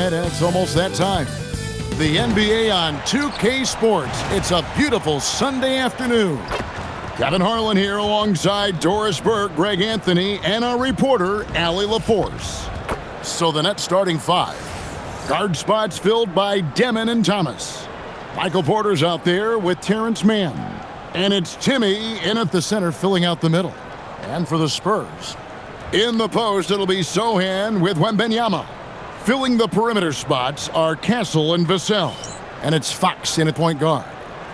And it's almost that time. The NBA on 2K Sports. It's a beautiful Sunday afternoon. Kevin Harlan here alongside Doris Burke, Greg Anthony, and our reporter, Allie LaForce. So the Nets starting five. Guard spots filled by Demon and Thomas. Michael Porter's out there with Terrence Mann. And it's Timmy in at the center filling out the middle. And for the Spurs, in the post, it'll be Sohan with Wembanyama. Filling the perimeter spots are Castle and Vassell. And it's Fox in at point guard.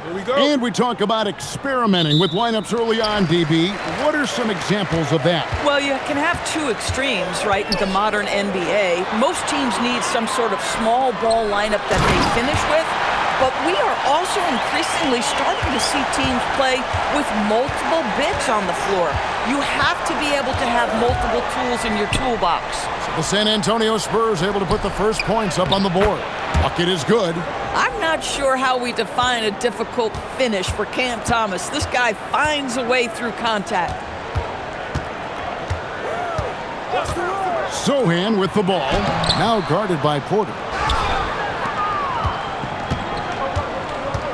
Here we go. And we talk about experimenting with lineups early on, DB. What are some examples of that? Well, you can have two extremes, right, in the modern NBA. Most teams need some sort of small ball lineup that they finish with. But we are also increasingly starting to see teams play with multiple bigs on the floor. You have to be able to have multiple tools in your toolbox. So the San Antonio Spurs able to put the first points up on the board. Bucket is good. I'm not sure how we define a difficult finish for Cam Thomas. This guy finds a way through contact. Sohan with the ball, now guarded by Porter.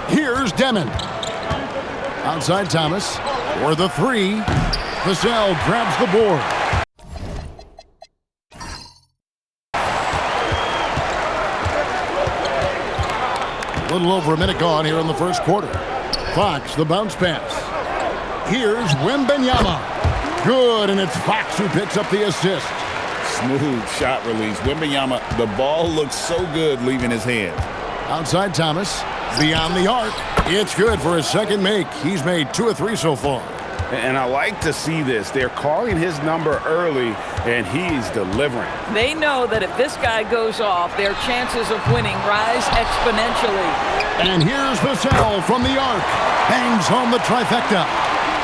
Here's Demon. Outside Thomas for the three. Vassell grabs the board. A little over a minute gone here in the first quarter. Fox, the bounce pass. Here's Wembanyama. Good, and it's Fox who picks up the assist. Smooth shot release. Wembanyama, the ball looks so good leaving his hands. Outside Thomas, beyond the arc. It's good for his second make. He's made 2 of 3 so far. And I like to see this. They're calling his number early, and he's delivering. They know that if this guy goes off, their chances of winning rise exponentially. And here's Vassell from the arc. Bangs home the trifecta.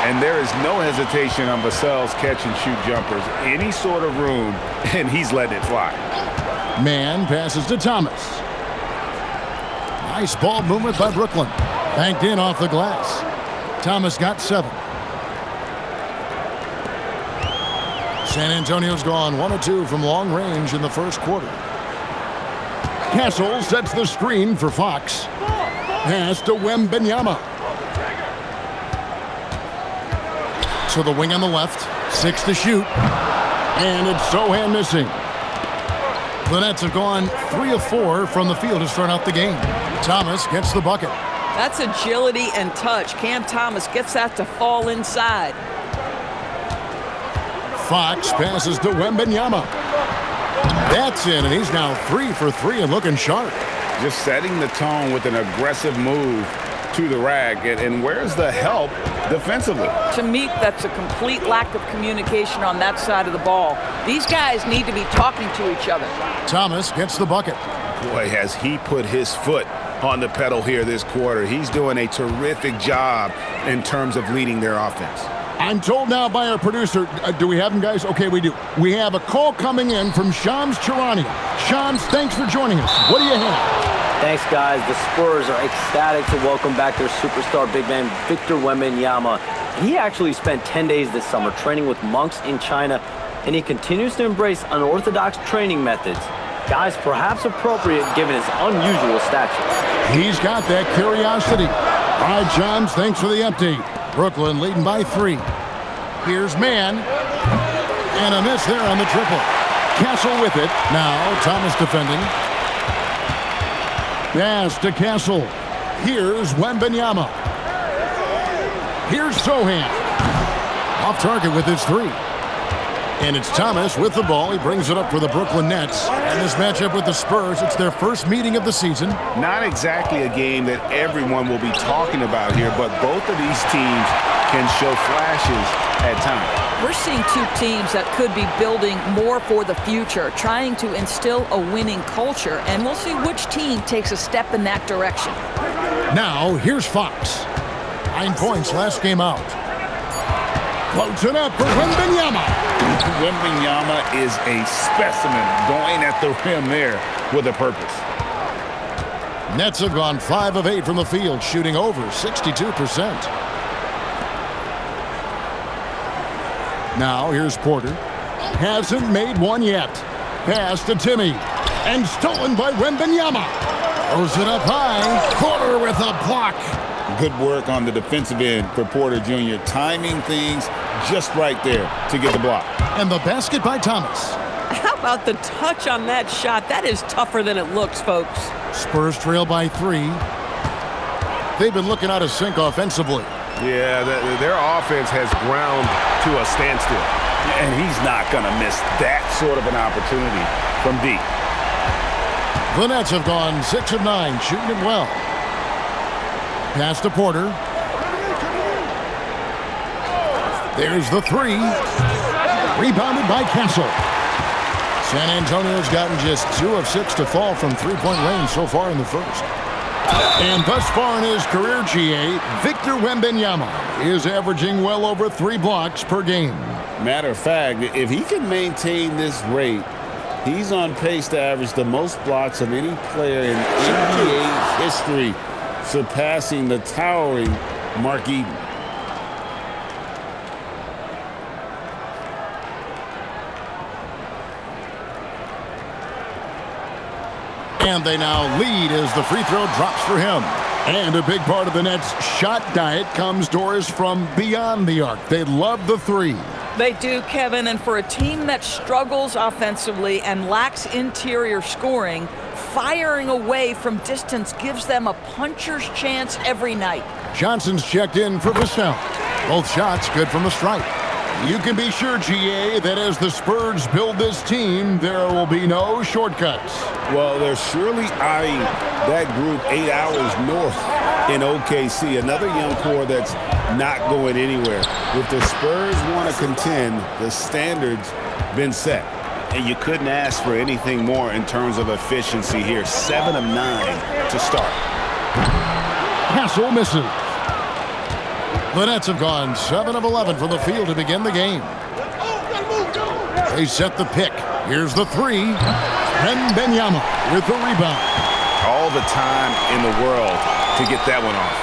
And there is no hesitation on Vassell's catch-and-shoot jumpers. Any sort of room, and he's letting it fly. Man passes to Thomas. Nice ball movement by Brooklyn. Banked in off the glass. Thomas got 7. San Antonio's gone 1 of 2 from long range in the first quarter. Castle sets the screen for Fox. Pass to Wembanyama. To the wing on the left. 6 to shoot. And it's Sohan missing. The Nets have gone 3 of 4 from the field to start out the game. Thomas gets the bucket. That's agility and touch. Cam Thomas gets that to fall inside. Fox passes to Wembanyama. That's in, and he's now 3 for 3 and looking sharp. Just setting the tone with an aggressive move to the rack. And where's the help defensively? To me, that's a complete lack of communication on that side of the ball. These guys need to be talking to each other. Thomas gets the bucket. Boy, has he put his foot on the pedal here this quarter. He's doing a terrific job in terms of leading their offense. I'm told now by our producer, do we have him, guys? Okay, we do. We have a call coming in from Shams Charania. Shams, thanks for joining us. What do you have? Thanks, guys. The Spurs are ecstatic to welcome back their superstar big man, Victor Wembanyama. He actually spent 10 days this summer training with monks in China, and he continues to embrace unorthodox training methods. Guys, perhaps appropriate given his unusual stature. He's got that curiosity. All right, Shams, thanks for the update. Brooklyn leading by 3. Here's Mann. And a miss there on the triple. Castle with it. Now Thomas defending. Pass to Castle. Here's Wembanyama. Here's Sohan. Off target with his 3. And it's Thomas with the ball. He brings it up for the Brooklyn Nets. And this matchup with the Spurs, it's their first meeting of the season. Not exactly a game that everyone will be talking about here, but both of these teams can show flashes at times. We're seeing two teams that could be building more for the future, trying to instill a winning culture, and we'll see which team takes a step in that direction. Now, here's Fox. 9 points last game out. Floats it up for Wembanyama. Wembanyama is a specimen going at the rim there with a purpose. Nets have gone 5 of 8 from the field, shooting over 62%. Now here's Porter. Hasn't made one yet. Pass to Timmy. And stolen by Wembanyama. Throws it up high. Porter with a block. Good work on the defensive end for Porter Jr. Timing things just right there to get the block. And the basket by Thomas. How about the touch on that shot? That is tougher than it looks, folks. Spurs trail by 3. They've been looking out of sync offensively. Yeah, their offense has ground to a standstill. And he's not going to miss that sort of an opportunity from deep. The Nets have gone 6 of 9, shooting it well. Pass to Porter. There's the 3. Rebounded by Castle. San Antonio's gotten just 2 of 6 to fall from three-point range so far in the first. And thus far in his career, GA, Victor Wembanyama is averaging well over 3 blocks per game. Matter of fact, if he can maintain this rate, he's on pace to average the most blocks of any player in NBA history, surpassing the towering Mark Eaton. And they now lead as the free throw drops for him. And a big part of the Nets' shot diet comes, Doris, from beyond the arc. They love the 3. They do, Kevin, and for a team that struggles offensively and lacks interior scoring, firing away from distance gives them a puncher's chance every night. Johnson's checked in for Vassell. Both shots good from the stripe. You can be sure, GA, that as the Spurs build this team, there will be no shortcuts. Well, they're surely eyeing that group 8 hours north in OKC, another young core that's not going anywhere. If the Spurs want to contend, the standard's been set. And you couldn't ask for anything more in terms of efficiency here. 7 of 9 to start. Castle misses. The Nets have gone 7 of 11 from the field to begin the game. They set the pick. Here's the 3. Wembanyama with the rebound. All the time in the world to get that one off.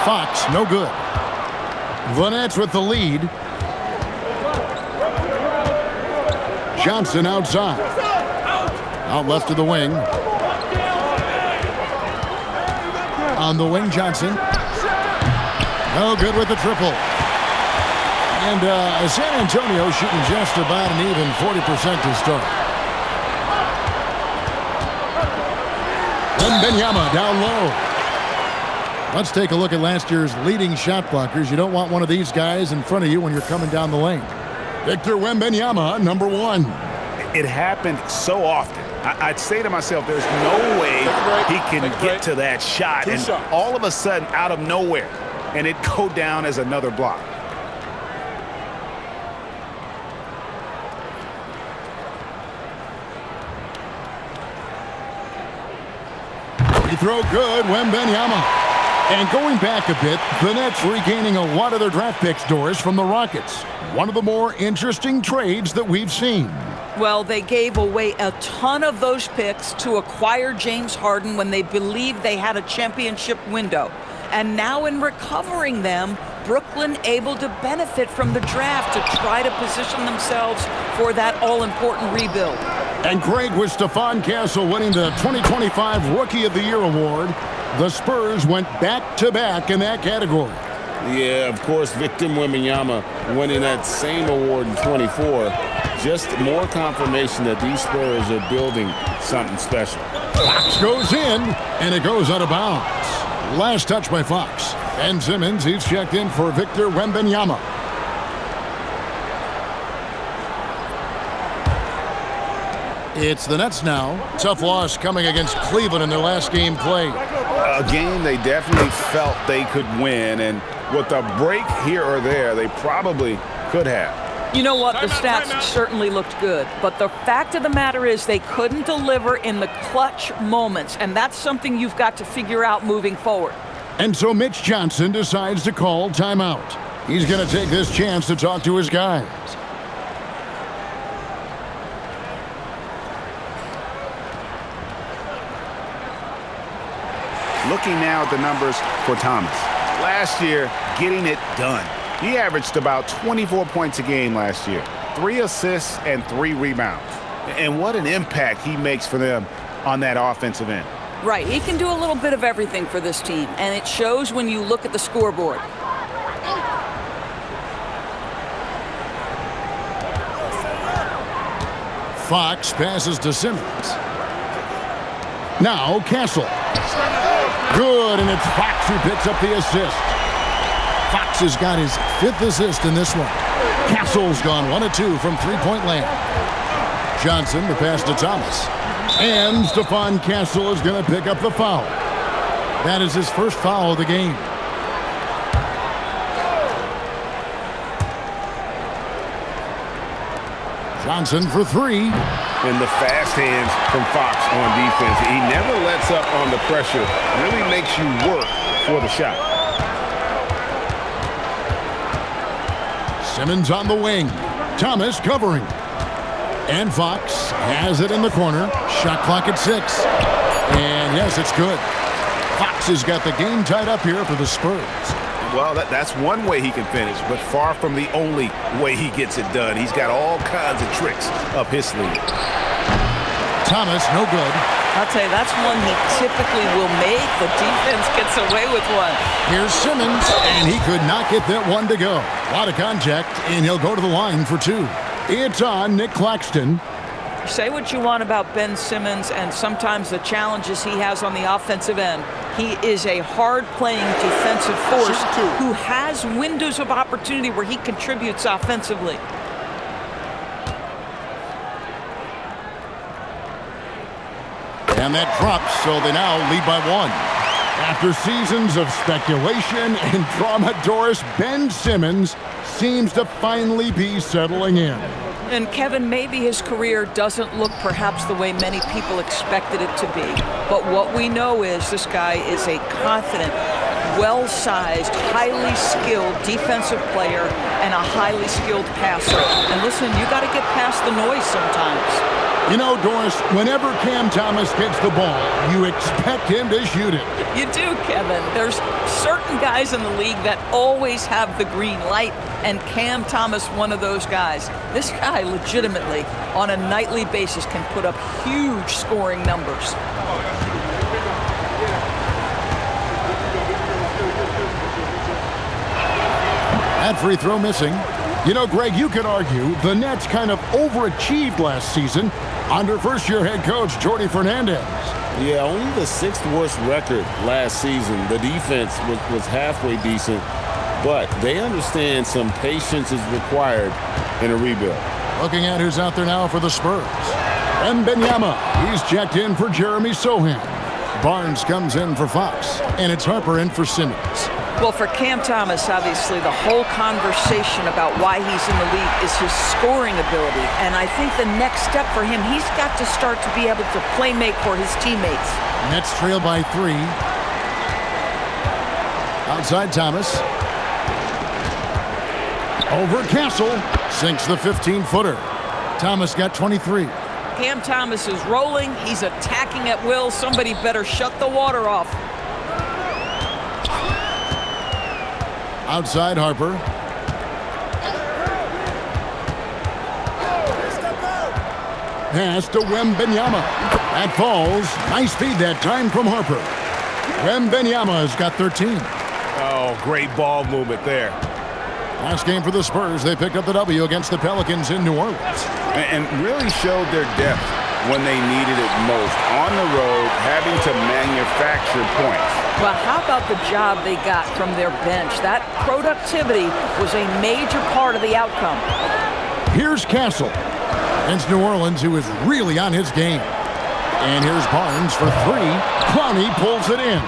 Fox, no good. The Nets with the lead. Johnson outside. Out left of the wing. On the wing, Johnson. No good with the triple. And San Antonio shooting just about an even 40% to start. Wembanyama down low. Let's take a look at last year's leading shot blockers. You don't want one of these guys in front of you when you're coming down the lane. Victor Wembanyama, number 1. It happened so often. I'd say to myself, there's no way he can get to that shot. And all of a sudden, out of nowhere, and it go down as another block. Free throw good, Wembanyama. And going back a bit, the Nets regaining a lot of their draft picks, Doris, from the Rockets. One of the more interesting trades that we've seen. Well, they gave away a ton of those picks to acquire James Harden when they believed they had a championship window. And now in recovering them, Brooklyn able to benefit from the draft to try to position themselves for that all-important rebuild. And Greg, with Stephon Castle winning the 2025 Rookie of the Year award, the Spurs went back-to-back in that category. Yeah, of course, Victor Wembanyama winning that same award in 24. Just more confirmation that these Spurs are building something special. Fox goes in, and it goes out of bounds. Last touch by Fox. Ben Simmons, he's checked in for Victor Wembanyama. It's the Nets now. Tough loss coming against Cleveland in their last game played. A game they definitely felt they could win, and with a break here or there, they probably could have. You know what? The stats certainly looked good, but the fact of the matter is they couldn't deliver in the clutch moments, and that's something you've got to figure out moving forward. And so Mitch Johnson decides to call timeout. He's going to take this chance to talk to his guys. Looking now at the numbers for Thomas. Last year, getting it done. He averaged about 24 points a game last year, 3 assists and 3 rebounds. And what an impact he makes for them on that offensive end. Right, he can do a little bit of everything for this team, and it shows when you look at the scoreboard. Fox passes to Simmons. Now Castle. Good, and it's Fox who picks up the assist. Fox has got his 5th assist in this one. Castle's gone 1 of 2 from three-point land. Johnson to pass to Thomas. And Stephon Castle is going to pick up the foul. That is his first foul of the game. Johnson for 3. And the fast hands from Fox on defense. He never lets up on the pressure. Really makes you work for the shot. Simmons on the wing. Thomas covering. And Fox has it in the corner. Shot clock at 6. And yes, it's good. Fox has got the game tied up here for the Spurs. Well, that's one way he can finish, but far from the only way he gets it done. He's got all kinds of tricks up his sleeve. Thomas, no good. I'll tell you, that's one he typically will make. The defense gets away with one. Here's Simmons, and he could not get that one to go. A lot of contact, and he'll go to the line for 2. It's on Nick Claxton. Say what you want about Ben Simmons and sometimes the challenges he has on the offensive end. He is a hard-playing defensive force who has windows of opportunity where he contributes offensively. And that drops, so they now lead by 1. After seasons of speculation and drama, Doris, Ben Simmons seems to finally be settling in. And Kevin, maybe his career doesn't look perhaps the way many people expected it to be. But what we know is this guy is a confident, well-sized, highly skilled defensive player and a highly skilled passer. And listen, you got to get past the noise sometimes. You know, Doris, whenever Cam Thomas gets the ball, you expect him to shoot it. You do, Kevin. There's certain guys in the league that always have the green light, and Cam Thomas, one of those guys. This guy legitimately, on a nightly basis, can put up huge scoring numbers. That free throw missing. You know, Greg, you could argue the Nets kind of overachieved last season under first-year head coach Jordy Fernandez. Yeah, only the 6th worst record last season. The defense was halfway decent, but they understand some patience is required in a rebuild. Looking at who's out there now for the Spurs. Wembanyama, he's checked in for Jeremy Sohan. Barnes comes in for Fox, and it's Harper in for Simmons. Well, for Cam Thomas, obviously, the whole conversation about why he's in the league is his scoring ability. And I think the next step for him, he's got to start to be able to play make for his teammates. Nets trail by 3. Outside Thomas. Over Castle. Sinks the 15-footer. Thomas got 23. Cam Thomas is rolling. He's attacking at will. Somebody better shut the water off. Outside Harper. Pass to Wembanyama. That falls. Nice feed that time from Harper. Wembanyama has got 13. Oh, great ball movement there. Last game for the Spurs, they picked up the W against the Pelicans in New Orleans. And really showed their depth when they needed it most. On the road, having to manufacture points. Well, how about the job they got from their bench? That productivity was a major part of the outcome. Here's Castle against New Orleans, who is really on his game. And here's Barnes for 3. Clowney pulls it in.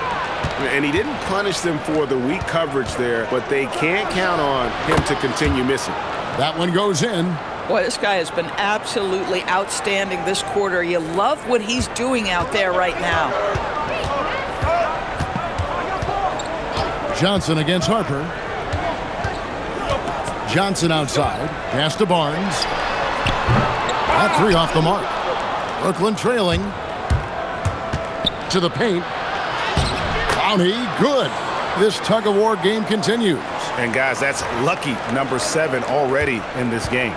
And he didn't punish them for the weak coverage there, but they can't count on him to continue missing. That one goes in. Boy, this guy has been absolutely outstanding this quarter. You love what he's doing out there right now. Johnson against Harper. Johnson outside. Pass to Barnes. That 3 off the mark. Brooklyn trailing. To the paint. Clowney, good. This tug-of-war game continues. And guys, that's lucky number 7 already in this game.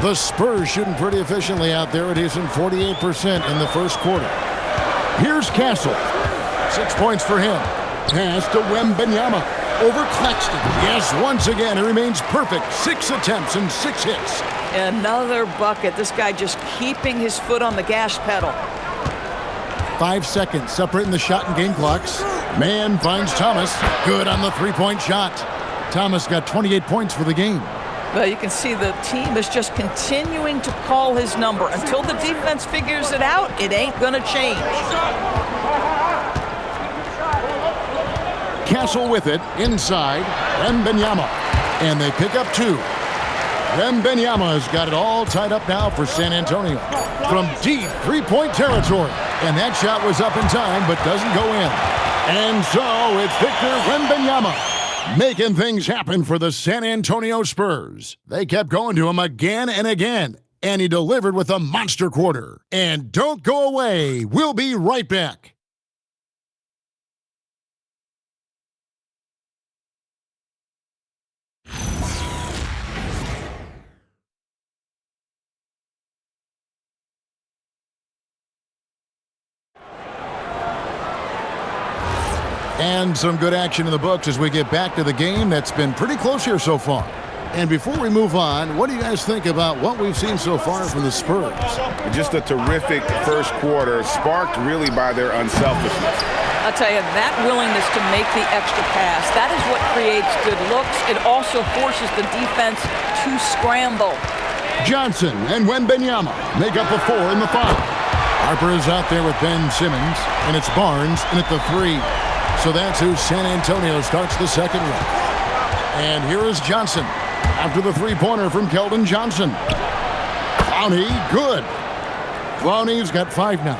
The Spurs shooting pretty efficiently out there. It isn't 48% in the first quarter. Here's Castle. 6 points for him. Pass to Wembanyama. Over Claxton. Yes, once again, he remains perfect. 6 attempts and 6 hits. Another bucket. This guy just keeping his foot on the gas pedal. 5 seconds separating the shot and game clocks. Man finds Thomas. Good on the three-point shot. Thomas got 28 points for the game. Well, you can see the team is just continuing to call his number. Until the defense figures it out, it ain't going to change. Castle with it, inside, Wembanyama. And they pick up 2. Wembanyama's got it all tied up now for San Antonio. From deep three-point territory. And that shot was up in time, but doesn't go in. And so it's Victor Wembanyama making things happen for the San Antonio Spurs. They kept going to him again and again, and he delivered with a monster quarter. And don't go away. We'll be right back. And some good action in the books as we get back to the game that's been pretty close here so far. And before we move on, what do you guys think about what we've seen so far from the Spurs? Just a terrific first quarter, sparked really by their unselfishness. I'll tell you, that willingness to make the extra pass, that is what creates good looks. It also forces the defense to scramble. Johnson and Wembanyama make up the 4 and the 5. Harper is out there with Ben Simmons, and it's Barnes in at the 3. So that's who San Antonio starts the second with. And here is Johnson after the three-pointer from Keldon Johnson. Clowney, good. Clowney's got 5 now.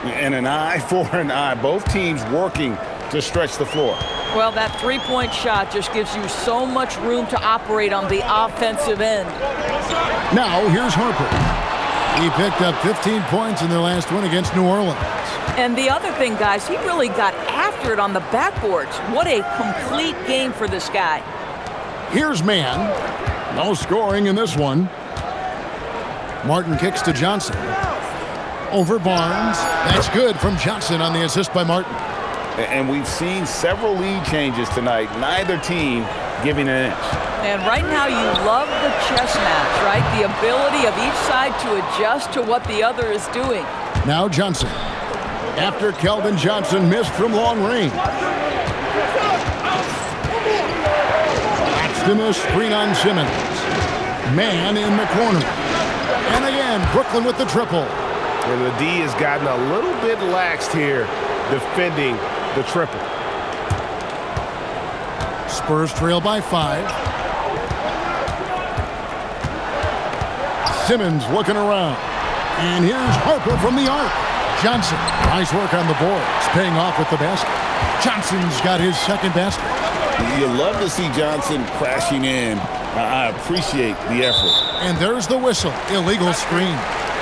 And an eye for an eye. Both teams working to stretch the floor. Well, that three-point shot just gives you so much room to operate on the offensive end. Now here's Harper. He picked up 15 points in their last win against New Orleans. And the other thing, guys, he really got after it on the backboards. What a complete game for this guy. Here's Mann. No scoring in this one. Martin kicks to Johnson. Over Barnes. That's good from Johnson on the assist by Martin. And we've seen several lead changes tonight. Neither team giving an inch. And right now you love the chess match, right? The ability of each side to adjust to what the other is doing. Now Johnson. After Keldon Johnson missed from long range. That's the screen on Simmons. Man in the corner. And again, Brooklyn with the triple. Well, the D has gotten a little bit laxed here defending the triple. Spurs trail by 5. Simmons looking around. And here's Harper from the arc. Johnson, nice work on the boards, paying off with the basket. Johnson's got his second basket. You love to see Johnson crashing in. I appreciate the effort. And there's the whistle, illegal screen.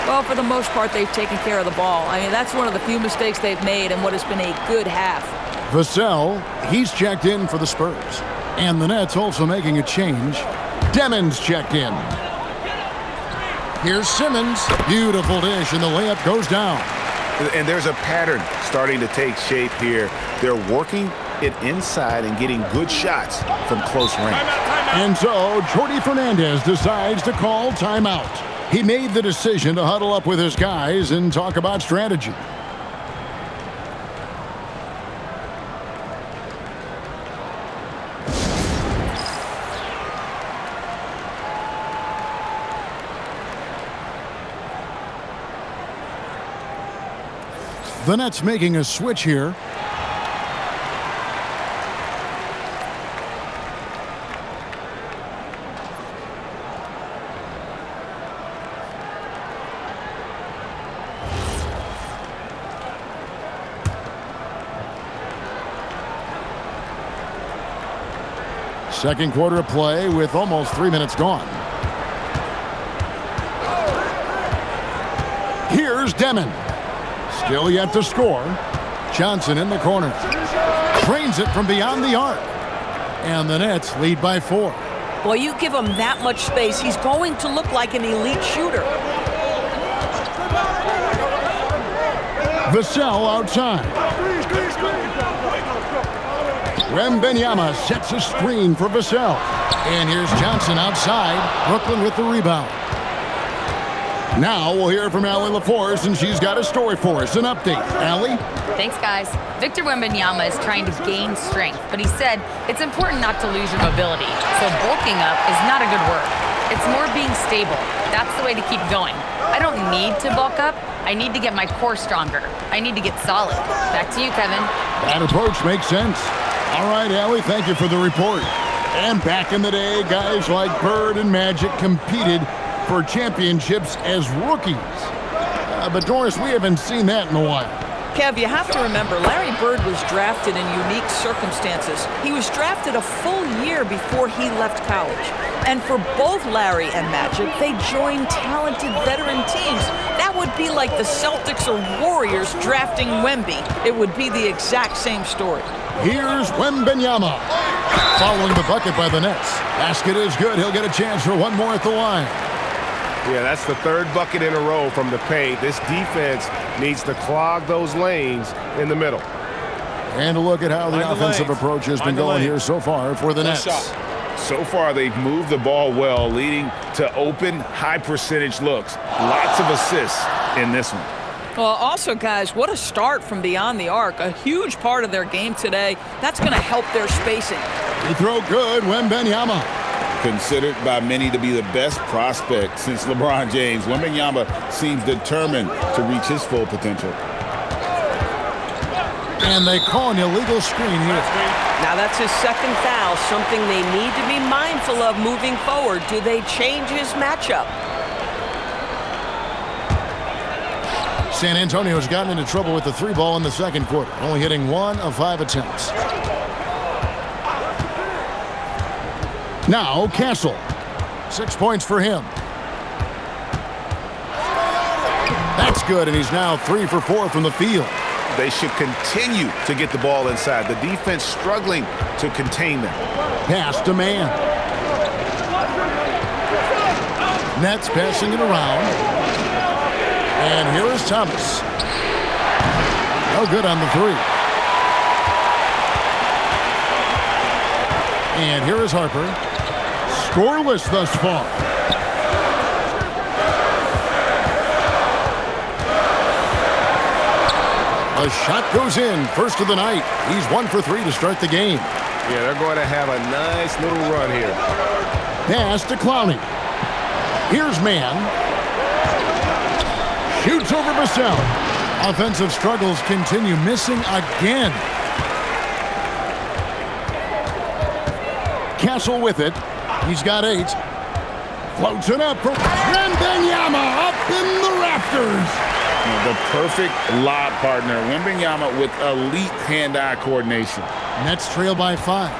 Well, for the most part, they've taken care of the ball. I mean, that's one of the few mistakes they've made in what has been a good half. Vassell, he's checked in for the Spurs. And the Nets also making a change. Demons checked in. Here's Simmons. Beautiful dish, and the layup goes down. And there's a pattern starting to take shape here. They're working it inside and getting good shots from close range. And so Jordi Fernandez decides to call timeout. He made the decision to huddle up with his guys and talk about strategy. The Nets making a switch here. Second quarter of play with almost 3 minutes gone. Here's Demon. Still yet to score. Johnson in the corner. Trains it from beyond the arc. And the Nets lead by 4. Boy, you give him that much space, he's going to look like an elite shooter. Vassell outside. Wembanyama sets a screen for Vassell. And here's Johnson outside. Brooklyn with the rebound. Now we'll hear from Allie LaForce, and she's got a story for us. An update. Allie? Thanks, guys. Victor Wembanyama is trying to gain strength, but he said it's important not to lose your mobility. So bulking up is not a good word. It's more being stable. That's the way to keep going. I don't need to bulk up. I need to get my core stronger. I need to get solid. Back to you, Kevin. That approach makes sense. All right, Allie, thank you for the report. And back in the day, guys like Bird and Magic competed for championships as rookies. But Doris, we haven't seen that in a while. Kev, you have to remember, Larry Bird was drafted in unique circumstances. He was drafted a full year before he left college. And for both Larry and Magic, they joined talented veteran teams. That would be like the Celtics or Warriors drafting Wemby. It would be the exact same story. Here's Wembanyama. Following the bucket by the Nets. Basket is good. He'll get a chance for one more at the line. Yeah, that's the third bucket in a row from the paint. This defense needs to clog those lanes in the middle. And a look at how the offensive approach has been going here so far for the Nets. So far, they've moved the ball well, leading to open, high-percentage looks. Lots of assists in this one. Well, also, guys, what a start from beyond the arc. A huge part of their game today. That's going to help their spacing. He throw good, Wembanyama. Considered by many to be the best prospect since LeBron James, Wembanyama seems determined to reach his full potential. And they call an illegal screen here. Now that's his second foul, something they need to be mindful of moving forward. Do they change his matchup? San Antonio's gotten into trouble with the three ball in the second quarter, only hitting 1 of 5 attempts. Now Castle, 6 points for him. That's good, and he's now 3 for 4 from the field. They should continue to get the ball inside. The defense struggling to contain them. Pass to man. Nets passing it around. And here is Thomas. No good on the 3. And here is Harper. Scoreless thus far. A shot goes in, first of the night. He's 1 for 3 to start the game. Yeah, they're going to have a nice little run here. Pass to Clowney. Here's Mann. Shoots over Vassell. Offensive struggles continue, missing again. Castle with it. He's got 8. Floats it up for Wembanyama up in the rafters. The perfect lob partner. Wembanyama with elite hand-eye coordination. Nets trail by 5.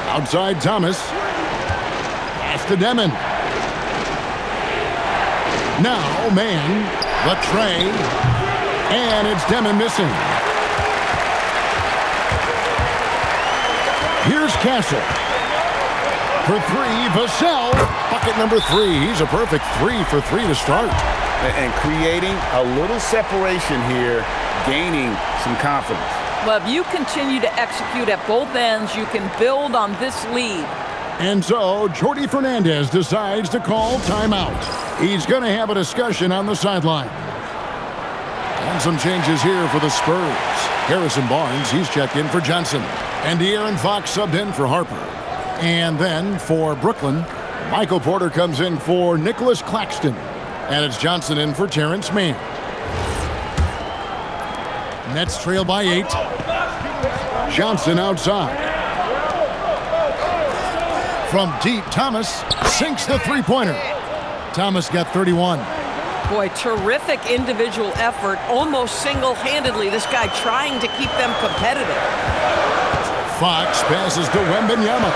Outside Thomas. Pass to Demon. Now man. The tray. And it's Demon missing. Here's Castle. For 3, Vassell. Bucket number 3. He's a perfect 3 for 3 to start. And creating a little separation here, gaining some confidence. Well, if you continue to execute at both ends, you can build on this lead. And so, Jordi Fernandez decides to call timeout. He's going to have a discussion on the sideline. And some changes here for the Spurs. Harrison Barnes, he's checked in for Johnson. And De'Aaron Fox subbed in for Harper. And then for Brooklyn, Michael Porter comes in for Nicholas Claxton. And it's Johnson in for Terrence Mann. Nets trail by 8. Johnson outside. From deep, Thomas sinks the three-pointer. Thomas got 31. Boy, terrific individual effort, almost single-handedly. This guy trying to keep them competitive. Fox passes to Wembanyama.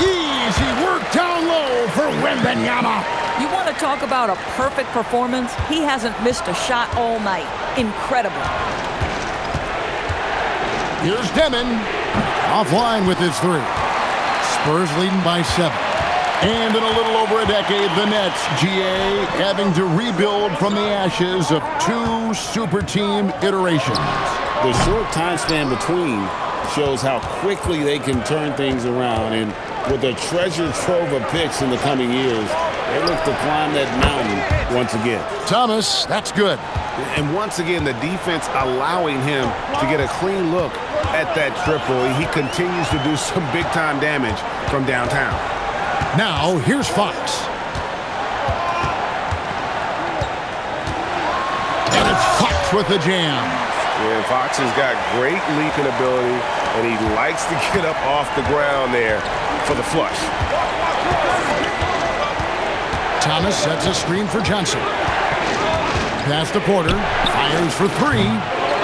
Easy work down low for Wembanyama. You want to talk about a perfect performance? He hasn't missed a shot all night. Incredible. Here's Demon. Offline with his 3. Spurs leading by 7. And in a little over a decade, the Nets, GA, having to rebuild from the ashes of 2 super team iterations. The short time span between shows how quickly they can turn things around. And with a treasure trove of picks in the coming years, they look to climb that mountain once again. Thomas, that's good. And once again, the defense allowing him to get a clean look at that triple. He continues to do some big-time damage from downtown. Now, here's Fox. And it's Fox with the jam. Yeah, Fox has got great leaping ability, and he likes to get up off the ground there for the flush. Thomas sets a screen for Johnson. Pass to Porter. Fires for 3.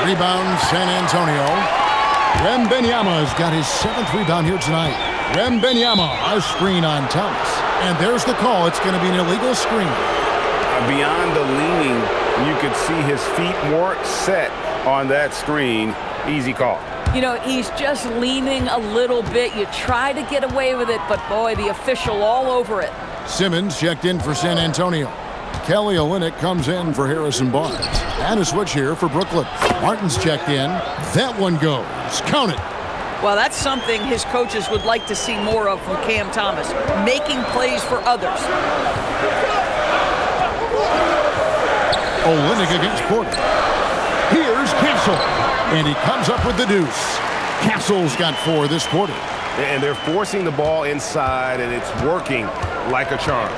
Rebound, San Antonio. Wembanyama's got his 7th rebound here tonight. Wembanyama, a screen on Thomas. And there's the call. It's going to be an illegal screen. Beyond the leaning, you could see his feet weren't set on that screen. Easy call. You know, he's just leaning a little bit. You try to get away with it, but boy, the official all over it. Simmons checked in for San Antonio. Kelly Olynyk comes in for Harrison Barnes. And a switch here for Brooklyn. Martin's checked in. That one goes. Count it. Well, that's something his coaches would like to see more of from Cam Thomas, making plays for others. Olynyk against Porter. Here's Castle. And he comes up with the deuce. Castle's got 4 this quarter. And they're forcing the ball inside, and it's working like a charm.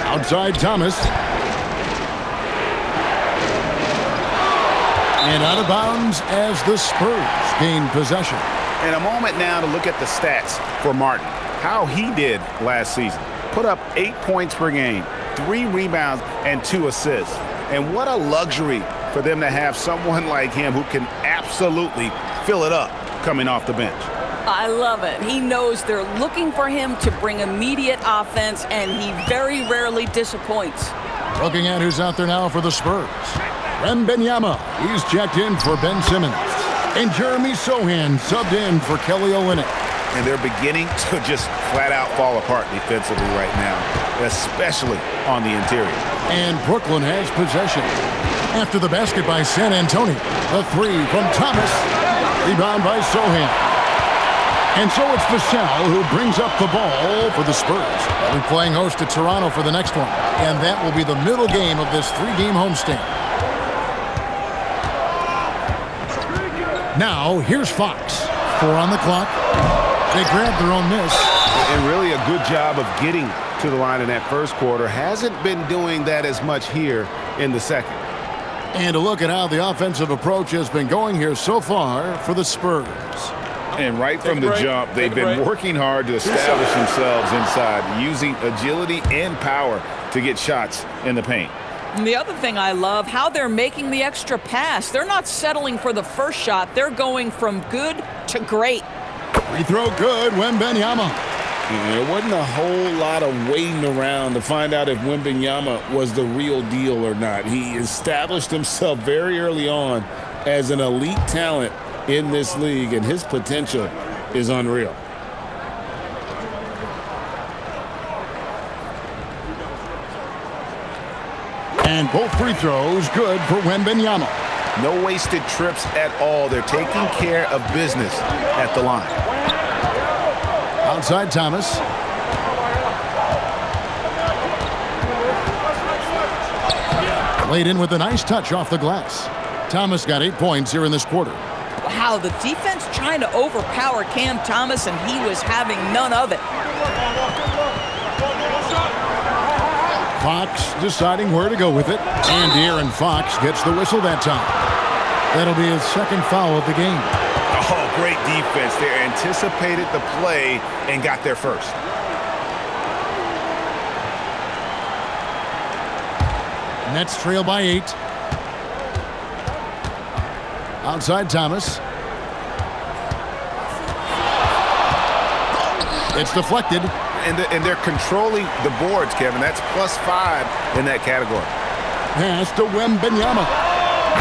Outside Thomas. And out of bounds as the Spurs gain possession. And a moment now to look at the stats for Martin. How he did last season. Put up 8 points per game, 3 rebounds, and 2 assists. And what a luxury for them to have someone like him who can absolutely fill it up coming off the bench. I love it. He knows they're looking for him to bring immediate offense, and he very rarely disappoints. Looking at who's out there now for the Spurs. Wembanyama, he's checked in for Ben Simmons. And Jeremy Sohan subbed in for Kelly Olynyk. And they're beginning to just flat out fall apart defensively right now, especially on the interior. And Brooklyn has possession. After the basket by San Antonio. The 3 from Thomas. Rebound by Sohan. And so it's Vassell who brings up the ball for the Spurs. They'll be playing host to Toronto for the next one. And that will be the middle game of this 3-game homestand. Now, here's Fox. 4 on the clock. They grabbed their own miss. And really a good job of getting to the line in that first quarter. Hasn't been doing that as much here in the second. And a look at how the offensive approach has been going here so far for the Spurs. And right from the jump, they've been working hard to establish themselves inside, using agility and power to get shots in the paint. And the other thing I love, how they're making the extra pass. They're not settling for the first shot. They're going from good to great. Free throw good, Wembanyama. There wasn't a whole lot of waiting around to find out if Wembanyama was the real deal or not. He established himself very early on as an elite talent in this league, and his potential is unreal. And both free throws good for Wembanyama. No wasted trips at all. They're taking care of business at the line. Outside Thomas. Laid in with a nice touch off the glass. Thomas got 8 points here in this quarter. Wow, the defense trying to overpower Cam Thomas, and he was having none of it. Fox deciding where to go with it. And De'Aaron Fox gets the whistle that time. That'll be his second foul of the game. Oh, great defense. They anticipated the play and got there first. Nets trail by 8. Outside Thomas. It's deflected. And they're controlling the boards, Kevin. That's +5 in that category. Pass to Wembanyama.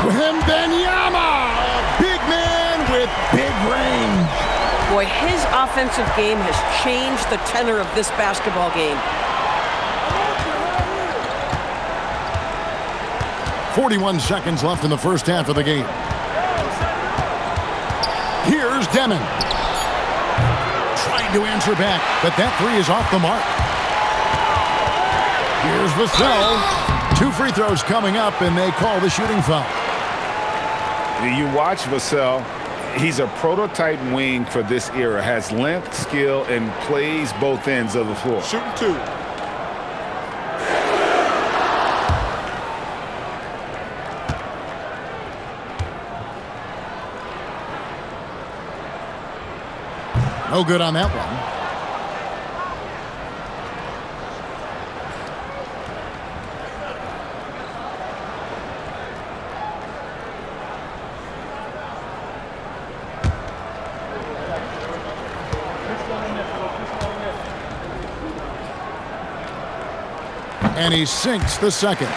Wembanyama! with big range. Boy, his offensive game has changed the tenor of this basketball game. 41 seconds left in the first half of the game. Here's Demon. Trying to answer back, but that three is off the mark. Here's Vassell. 2 free throws coming up, and they call the shooting foul. You watch Vassell. He's a prototype wing for this era. Has length, skill, and plays both ends of the floor. Shooting 2. No good on that one. And he sinks the second.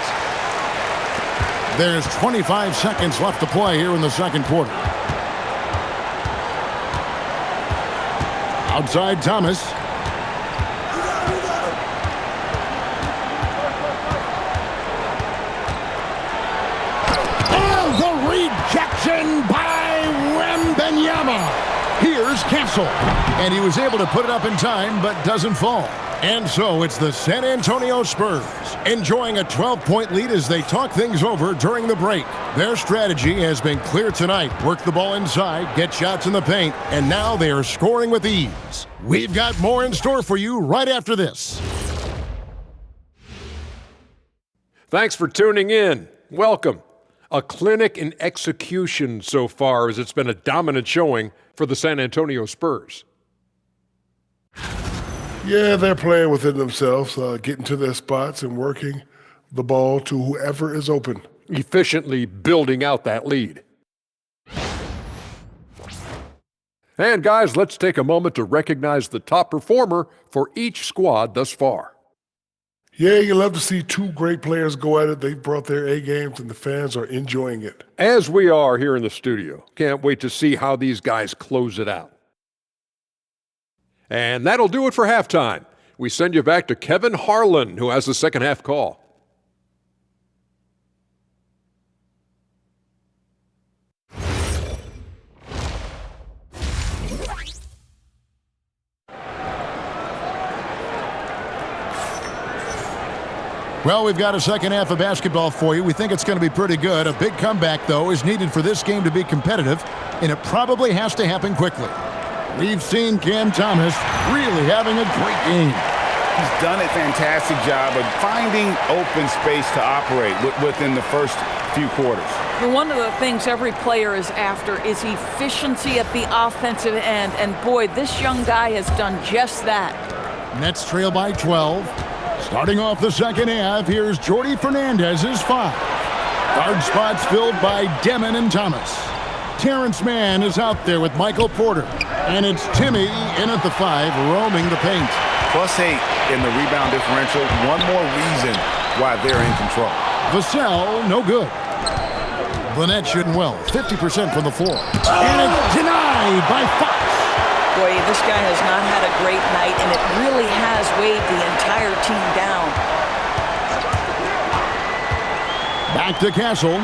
There's 25 seconds left to play here in the second quarter. Outside Thomas. Oh, the rejection by Wembanyama. Here's Castle. And he was able to put it up in time, but doesn't fall. And so it's the San Antonio Spurs enjoying a 12-point lead as they talk things over during the break. Their strategy has been clear tonight. Work the ball inside, get shots in the paint, and now they are scoring with ease. We've got more in store for you right after this. Thanks for tuning in. Welcome. A clinic in execution so far, as it's been a dominant showing for the San Antonio Spurs. Yeah, they're playing within themselves, getting to their spots and working the ball to whoever is open. Efficiently building out that lead. And guys, let's take a moment to recognize the top performer for each squad thus far. Yeah, you love to see 2 great players go at it. They've brought their A games and the fans are enjoying it. As we are here in the studio. Can't wait to see how these guys close it out. And that'll do it for halftime. We send you back to Kevin Harlan, who has the second half call. Well, we've got a second half of basketball for you. We think it's going to be pretty good. A big comeback, though, is needed for this game to be competitive, and it probably has to happen quickly. We've seen Cam Thomas really having a great game. He's done a fantastic job of finding open space to operate within the first few quarters. One of the things every player is after is efficiency at the offensive end, and boy, this young guy has done just that. Nets trail by 12. Starting off the second half, here's Jordi Fernandez's 5. Guard spots filled by Demon and Thomas. Terrence Mann is out there with Michael Porter. And it's Timmy in at the 5, roaming the paint. +8 in the rebound differential. One more reason why they're in control. Vassell, no good. The Nets shooting well, 50% from the floor. And it's denied by Fox. Boy, this guy has not had a great night, and it really has weighed the entire team down. Back to Castle.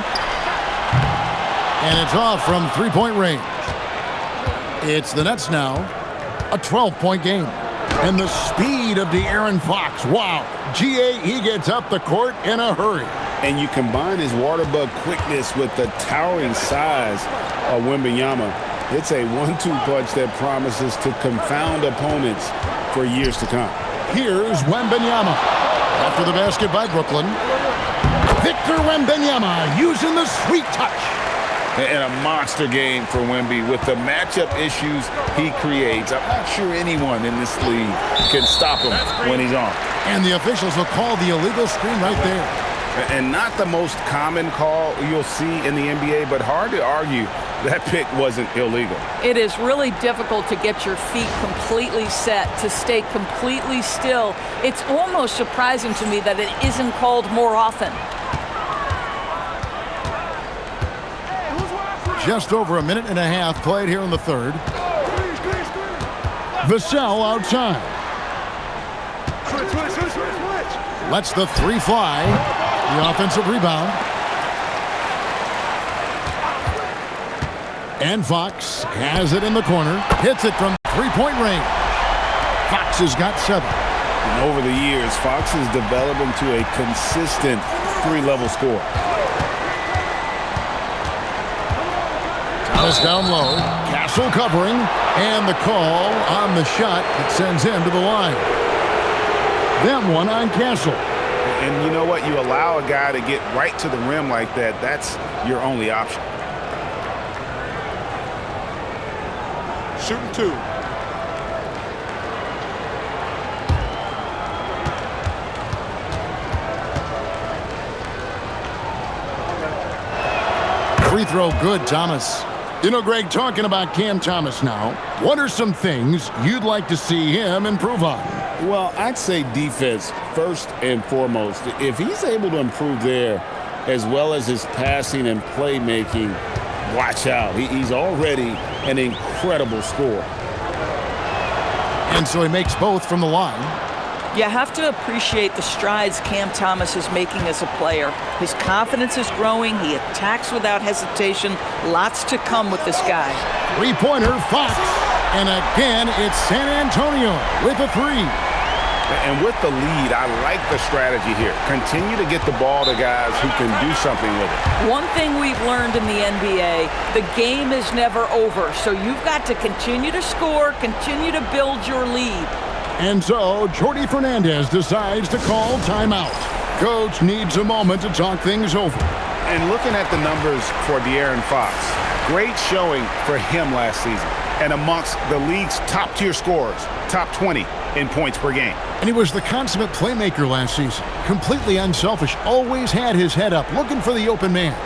And it's off from three-point range. It's the Nets now, a 12-point game. And the speed of De'Aaron Fox, wow. He gets up the court in a hurry. And you combine his water bug quickness with the towering size of Wembanyama. It's a 1-2 punch that promises to confound opponents for years to come. Here's Wembanyama. After the basket by Brooklyn. Victor Wembanyama using the sweet touch. And a monster game for Wemby with the matchup issues he creates. I'm not sure anyone in this league can stop him when he's on. And the officials will call the illegal screen right there. And not the most common call you'll see in the NBA, but hard to argue that pick wasn't illegal. It is really difficult to get your feet completely set, to stay completely still. It's almost surprising to me that it isn't called more often. Just over a minute and a half played here in the third. Vassell outside. Lets the three fly. The offensive rebound. And Fox has it in the corner. Hits it from three-point range. Fox has got 7. And over the years, Fox has developed into a consistent three-level scorer. Thomas down low. Castle covering. And the call on the shot that sends him to the line. That one on Castle. And you know what? You allow a guy to get right to the rim like that. That's your only option. Shooting 2. Free throw good, Thomas. You know, Greg, talking about Cam Thomas now, what are some things you'd like to see him improve on? Well, I'd say defense first and foremost. If he's able to improve there, as well as his passing and playmaking, watch out. He's already an incredible scorer. And so he makes both from the line. You have to appreciate the strides Cam Thomas is making as a player. His confidence is growing. He attacks without hesitation. Lots to come with this guy. Three-pointer, Fox. And again, it's San Antonio with a 3. And with the lead, I like the strategy here. Continue to get the ball to guys who can do something with it. One thing we've learned in the NBA, the game is never over. So you've got to continue to score, continue to build your lead. And so Jordi Fernandez decides to call timeout. Coach needs a moment to talk things over. And looking at the numbers for De'Aaron Fox, great showing for him last season. And amongst the league's top-tier scorers, top 20 in points per game. And he was the consummate playmaker last season. Completely unselfish, always had his head up, looking for the open man.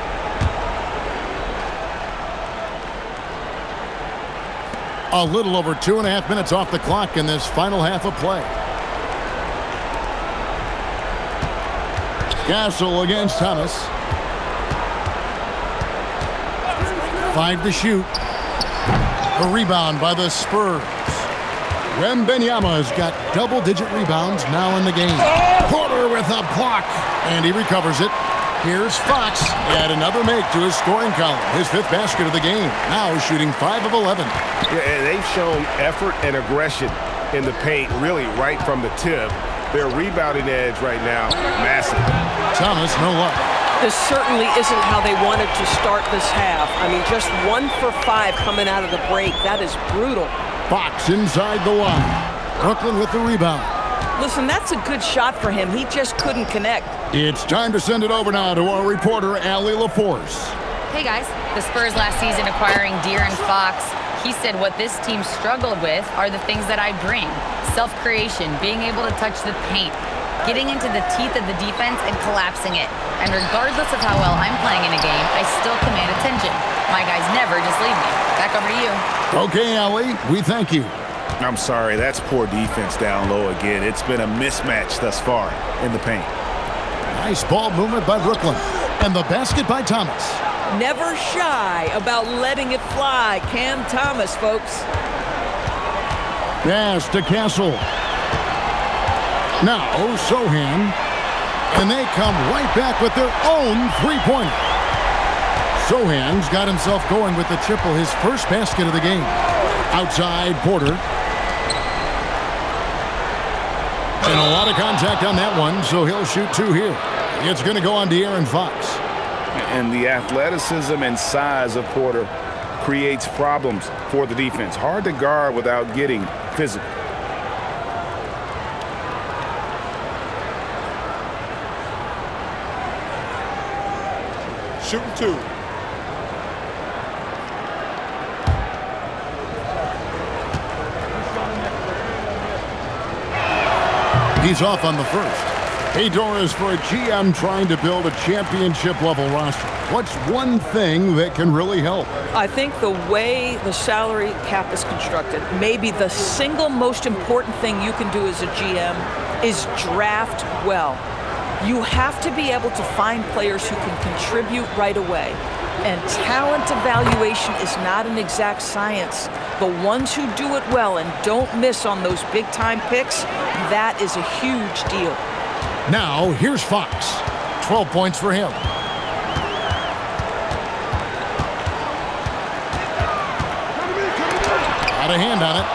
A little over 2.5 minutes off the clock in this final half of play. Castle against Thomas. 5 to shoot. The rebound by the Spurs. Wembanyama has got double-digit rebounds now in the game. Porter with a block, and he recovers it. Here's Fox. Add another make to his scoring column. His 5th basket of the game. Now shooting 5 of 11. Yeah, they've shown effort and aggression in the paint, really right from the tip. Their rebounding edge right now, massive. Thomas, no luck. This certainly isn't how they wanted to start this half. I mean, just 1 for 5 coming out of the break. That is brutal. Fox inside the line. Brooklyn with the rebound. Listen, that's a good shot for him. He just couldn't connect. It's time to send it over now to our reporter, Allie LaForce. Hey guys, the Spurs last season acquiring De'Aaron Fox. He said what this team struggled with are the things that I bring. Self-creation, being able to touch the paint, getting into the teeth of the defense and collapsing it. And regardless of how well I'm playing in a game, I still command attention. My guys never just leave me. Back over to you. Okay, Allie, we thank you. I'm sorry, that's poor defense down low again. It's been a mismatch thus far in the paint. Nice ball movement by Brooklyn. And the basket by Thomas. Never shy about letting it fly. Cam Thomas, folks. Pass to Castle. Now, Sohan. And they come right back with their own three-pointer. Sohan's got himself going with the triple, his first basket of the game. Outside, Porter. And a lot of contact on that one, so he'll shoot 2 here. It's going to go on De'Aaron Fox. And the athleticism and size of Porter creates problems for the defense. Hard to guard without getting physical. Shooting 2. He's off on the first. Hey, Doris, for a GM trying to build a championship-level roster, what's one thing that can really help? I think the way the salary cap is constructed, maybe the single most important thing you can do as a GM is draft well. You have to be able to find players who can contribute right away. And talent evaluation is not an exact science. The ones who do it well and don't miss on those big-time picks, that is a huge deal. Now, here's Fox. 12 points for him. Got a hand on it.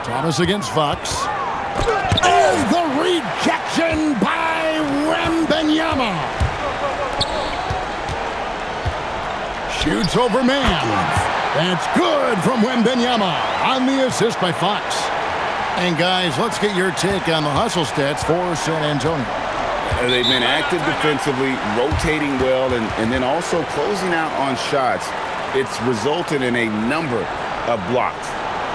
Thomas against Fox. Oh, the rejection by Wembanyama. Shoots over man. That's good from Wembanyama on the assist by Fox. And guys, let's get your take on the hustle stats for San Antonio. They've been active defensively, rotating well, and then also closing out on shots. It's resulted in a number of blocks.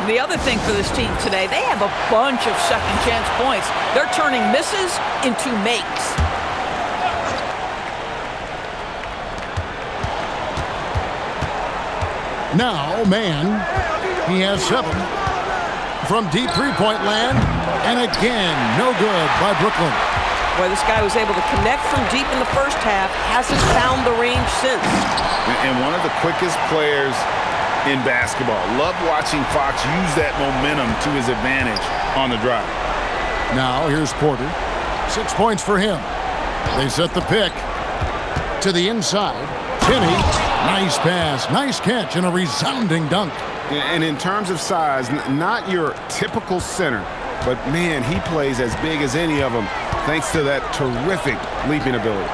The other thing for this team today, they have a bunch of second chance points. They're turning misses into makes. Now, man, he has 7 from deep three-point land, and again, no good by Brooklyn. Boy, this guy was able to connect from deep in the first half, hasn't found the range since. And one of the quickest players in basketball. Love watching Fox use that momentum to his advantage on the drive. Now, here's Porter. 6 points for him. They set the pick to the inside. Finney, nice pass, nice catch, and a resounding dunk. And in terms of size, not your typical center, but man, he plays as big as any of them thanks to that terrific leaping ability.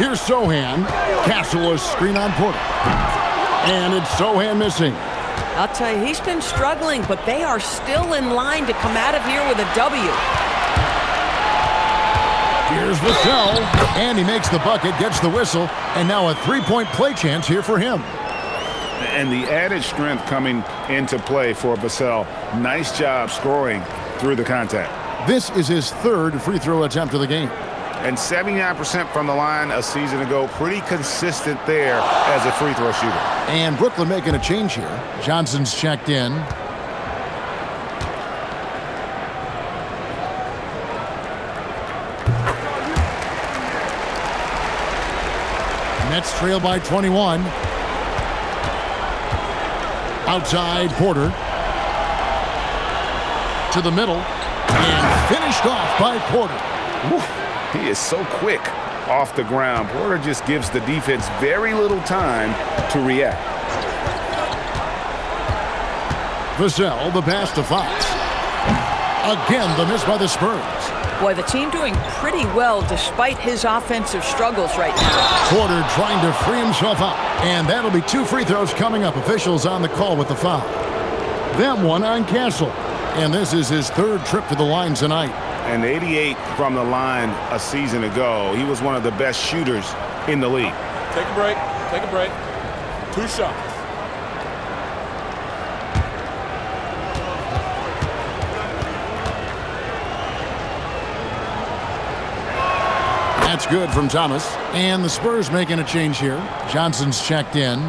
Here's Sohan. Castle a screen on Porter. And it's Sohan missing. I'll tell you, he's been struggling, but they are still in line to come out of here with a W. Here's Vassell, and he makes the bucket, gets the whistle, and now a three-point play chance here for him. And the added strength coming into play for Vassell. Nice job scoring through the contact. This is his 3rd free throw attempt of the game. And 79% from the line a season ago. Pretty consistent there as a free throw shooter. And Brooklyn making a change here. Johnson's checked in. Nets trail by 21. Outside Porter. To the middle. And finished off by Porter. Woo. He is so quick off the ground. Porter just gives the defense very little time to react. Vassell, the pass to Fox. Again, the miss by the Spurs. Boy, the team doing pretty well despite his offensive struggles right now. Porter trying to free himself up. And that'll be 2 free throws coming up. Officials on the call with the foul. That one on Castle. And this is his 3rd trip to the line tonight. And 88 from the line a season ago. He was one of the best shooters in the league. Take a break. Take a break. 2 shots. That's good from Thomas. And the Spurs making a change here. Johnson's checked in.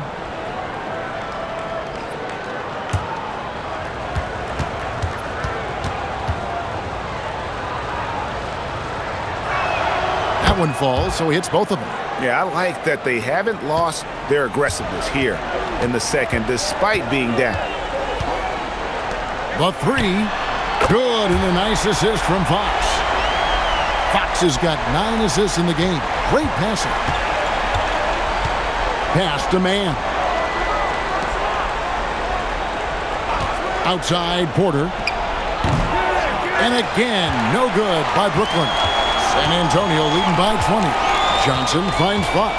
That one falls, so he hits both of them. Yeah, I like that they haven't lost their aggressiveness here in the second, despite being down. The 3. Good, and a nice assist from Fox. Fox has got 9 assists in the game. Great passing. Pass to man. Outside Porter. And again, no good by Brooklyn. San Antonio leading by 20. Johnson finds Fox.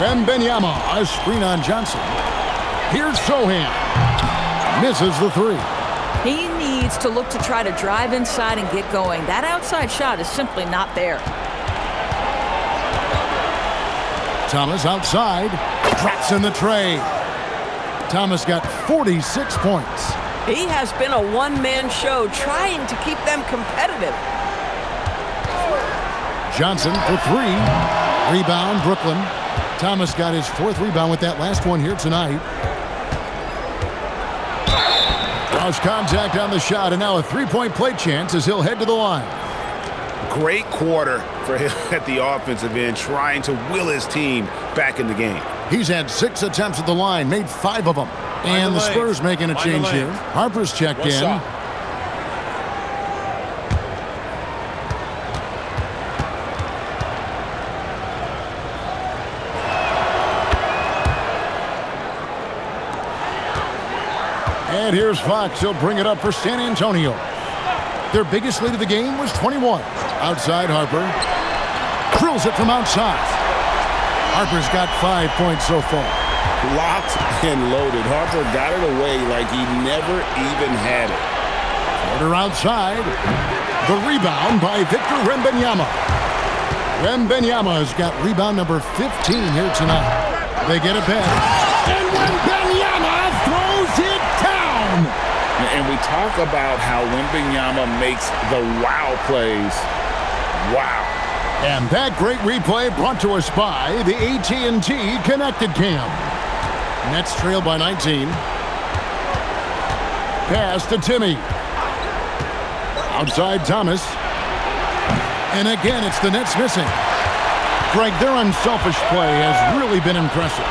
Wembanyama, a screen on Johnson. Here's Sohan. Misses the 3. He needs to look to try to drive inside and get going. That outside shot is simply not there. Thomas outside. Drops in the tray. Thomas got 46 points. He has been a one-man show trying to keep them competitive. Johnson for 3. Rebound, Brooklyn. Thomas got his 4th rebound with that last one here tonight. Lost contact on the shot, and now a 3-point play chance as he'll head to the line. Great quarter for him at the offensive end, trying to will his team back in the game. He's had 6 attempts at the line, made 5 of them. And the Spurs making a change here. Harper's checked in. And here's Fox. He'll bring it up for San Antonio. Their biggest lead of the game was 21. Outside Harper. Drills it from outside. Harper's got 5 points so far. Locked and loaded. Harper got it away like he never even had it. Porter outside. The rebound by Victor Wembanyama. Wembanyama's got rebound number 15 here tonight. They get it back. And Wembanyama throws it down. And we talk about how Wembanyama makes the wow plays. Wow. And that great replay brought to us by the AT&T Connected Cam. Nets trail by 19. Pass to Timmy. Outside Thomas. And again, it's the Nets missing. Greg, their unselfish play has really been impressive.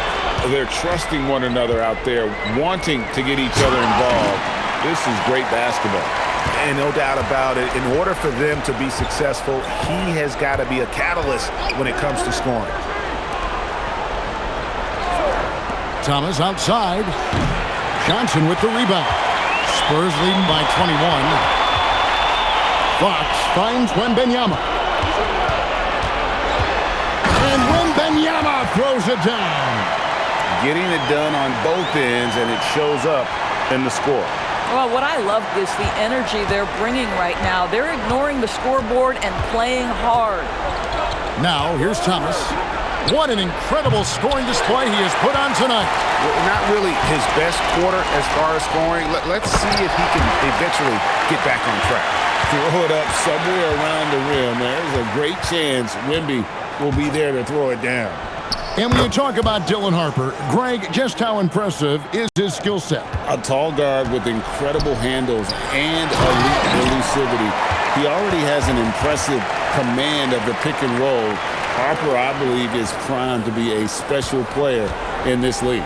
They're trusting one another out there, wanting to get each other involved. This is great basketball. And no doubt about it, in order for them to be successful, he has got to be a catalyst when it comes to scoring. Thomas outside. Johnson with the rebound. Spurs leading by 21. Fox finds Wembanyama. And Wembanyama throws it down. Getting it done on both ends, and it shows up in the score. Well, what I love is the energy they're bringing right now. They're ignoring the scoreboard and playing hard. Now, here's Thomas. What an incredible scoring display he has put on tonight. Not really his best quarter as far as scoring. Let's see if he can eventually get back on track. Throw it up somewhere around the rim. There's a great chance Wemby will be there to throw it down. And when you talk about Dylan Harper, Greg, just how impressive is his skill set? A tall guard with incredible handles and elite elusivity. He already has an impressive command of the pick and roll. Harper, I believe, is primed to be a special player in this league.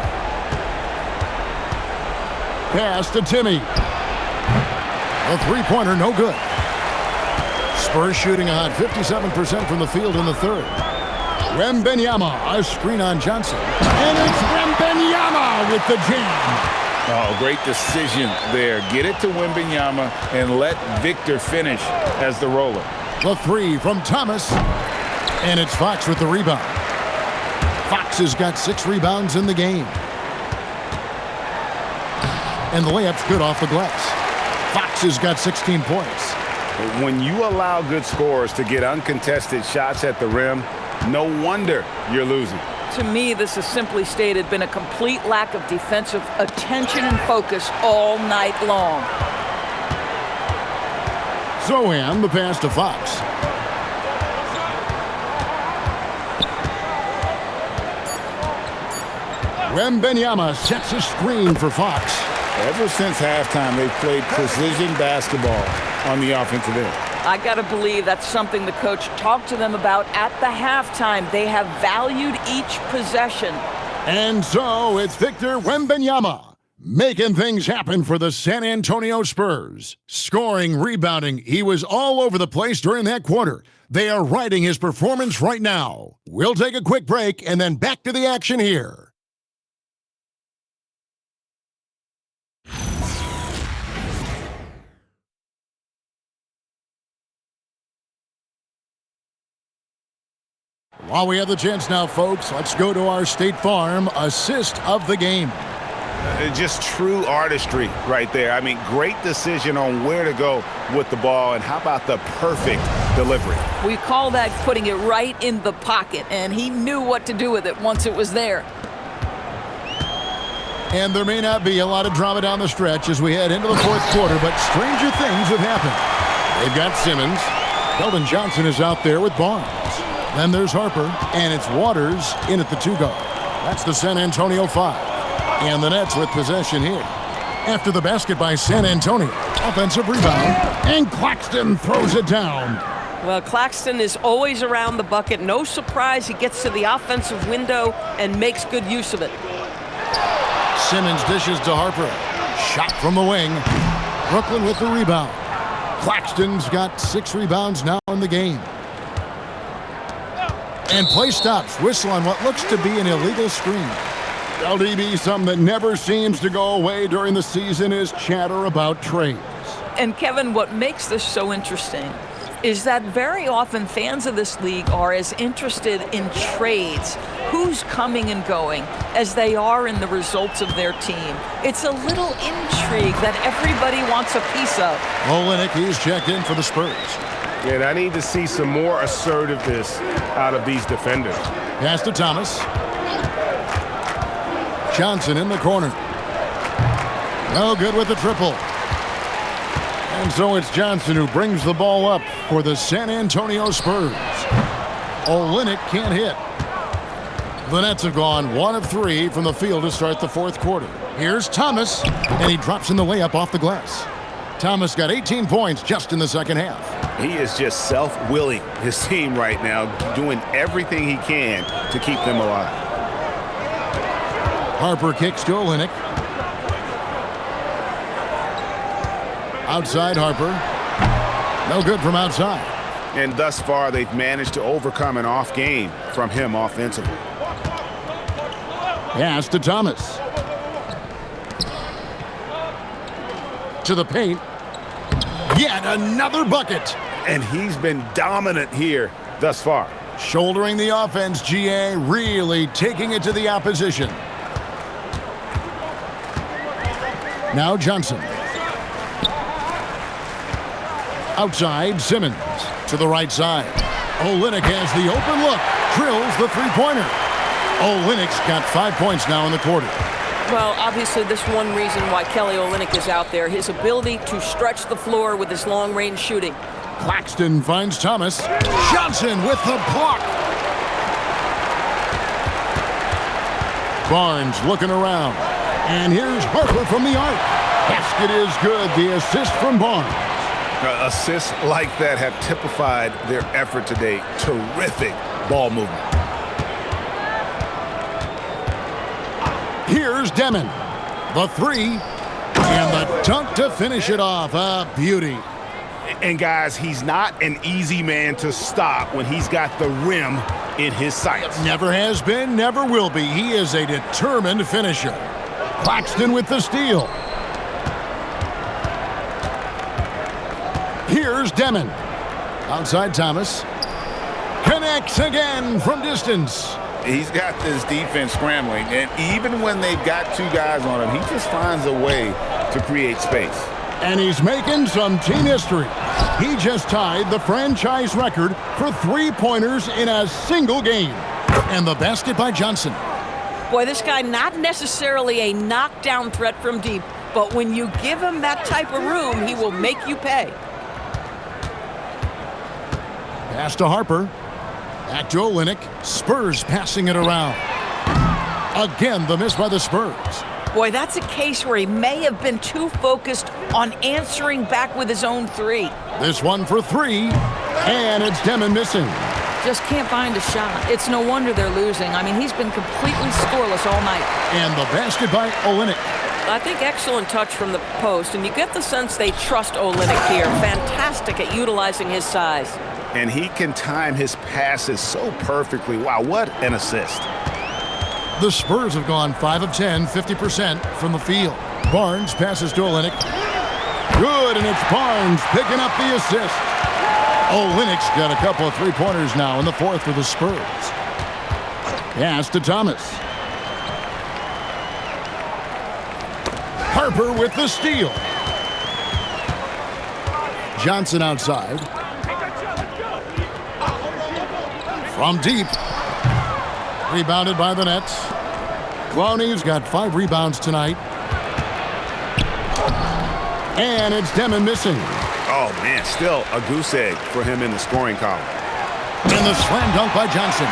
Pass to Timmy. A three-pointer, no good. Spurs shooting a hot 57% from the field in the third. Wembanyama, a screen on Johnson. And it's Wembanyama with the jam. Oh, great decision there. Get it to Wembanyama and let Victor finish as the roller. The three from Thomas. And it's Fox with the rebound. Fox has got 6 rebounds in the game. And the layup's good off the glass. Fox has got 16 points. When you allow good scorers to get uncontested shots at the rim, no wonder you're losing. To me, this has simply stated been a complete lack of defensive attention and focus all night long. Zohan, the pass to Fox. Wembanyama sets a screen for Fox. Ever since halftime, they've played precision basketball on the offensive end. I got to believe that's something the coach talked to them about at the halftime. They have valued each possession. And so it's Victor Wembanyama making things happen for the San Antonio Spurs. Scoring, rebounding, he was all over the place during that quarter. They are riding his performance right now. We'll take a quick break and then back to the action here. While we have the chance now, folks, let's go to our State Farm assist of the game. Just true artistry right there. I mean, great decision on where to go with the ball, and how about the perfect delivery? We call that putting it right in the pocket, and he knew what to do with it once it was there. And there may not be a lot of drama down the stretch as we head into the fourth quarter, but stranger things have happened. They've got Simmons. Keldon Johnson is out there with Barnes. Then there's Harper, and it's Waters in at the 2-guard. That's the San Antonio 5. And the Nets with possession here. After the basket by San Antonio. Offensive rebound, and Claxton throws it down. Well, Claxton is always around the bucket. No surprise he gets to the offensive window and makes good use of it. Simmons dishes to Harper. Shot from the wing. Brooklyn with the rebound. Claxton's got 6 rebounds now in the game. And play stops. Whistle on what looks to be an illegal screen. LDB, something that never seems to go away during the season is chatter about trades. And Kevin, what makes this so interesting is that very often fans of this league are as interested in trades, who's coming and going, as they are in the results of their team. It's a little intrigue that everybody wants a piece of. Olynyk, he's checked in for the Spurs. And I need to see some more assertiveness out of these defenders. Pass to Thomas. Johnson in the corner. No good with the triple. And so it's Johnson who brings the ball up for the San Antonio Spurs. Olynyk can't hit. The Nets have gone 1 of 3 from the field to start the 4th quarter. Here's Thomas, and he drops in the layup off the glass. Thomas got 18 points just in the second half. He is just self-willing his team right now, doing everything he can to keep them alive. Harper kicks to Olynyk. Outside Harper. No good from outside. And thus far, they've managed to overcome an off game from him offensively. Pass to Thomas. To the paint. Yet another bucket. And he's been dominant here thus far. Shouldering the offense, GA, really taking it to the opposition. Now Johnson. Outside, Simmons to the right side. Olynyk has the open look. Drills the three-pointer. Olynyk's got 5 points now in the quarter. Well, obviously, this one reason why Kelly Olynyk is out there, his ability to stretch the floor with his long-range shooting. Claxton finds Thomas. Johnson with the block. Barnes looking around. And here's Harper from the arc. Basket is good. The assist from Barnes. Assists like that have typified their effort today. Terrific ball movement. Here's Demon. The 3. And the dunk to finish it off. A beauty. And guys, he's not an easy man to stop when he's got the rim in his sights. Never has been, never will be. He is a determined finisher. Claxton with the steal. Here's Demon. Outside Thomas. Connects again from distance. He's got this defense scrambling, and even when they've got 2 guys on him, he just finds a way to create space. And he's making some team history. He just tied the franchise record for 3-pointers in a single game. And the basket by Johnson. Boy, this guy not necessarily a knockdown threat from deep, but when you give him that type of room, he will make you pay. Pass to Harper. Back to Olynyk. Spurs passing it around. Again, the miss by the Spurs. Boy, that's a case where he may have been too focused on answering back with his own 3. This one for 3. And it's Demon missing. Just can't find a shot. It's no wonder they're losing. I mean, he's been completely scoreless all night. And the basket by Olynyk. I think excellent touch from the post, and you get the sense they trust Olynyk here. Fantastic at utilizing his size. And he can time his passes so perfectly. Wow, what an assist. The Spurs have gone 5 of 10, 50% from the field. Barnes passes to Olynyk. Good, and it's Barnes picking up the assist. Olynyk's got a couple of 3-pointers now in the 4th for the Spurs. Pass to Thomas. Harper with the steal. Johnson outside. From deep. Rebounded by the Nets. Clowney's got 5 rebounds tonight. And it's Demon missing. Oh, man, still a goose egg for him in the scoring column. And the slam dunk by Johnson.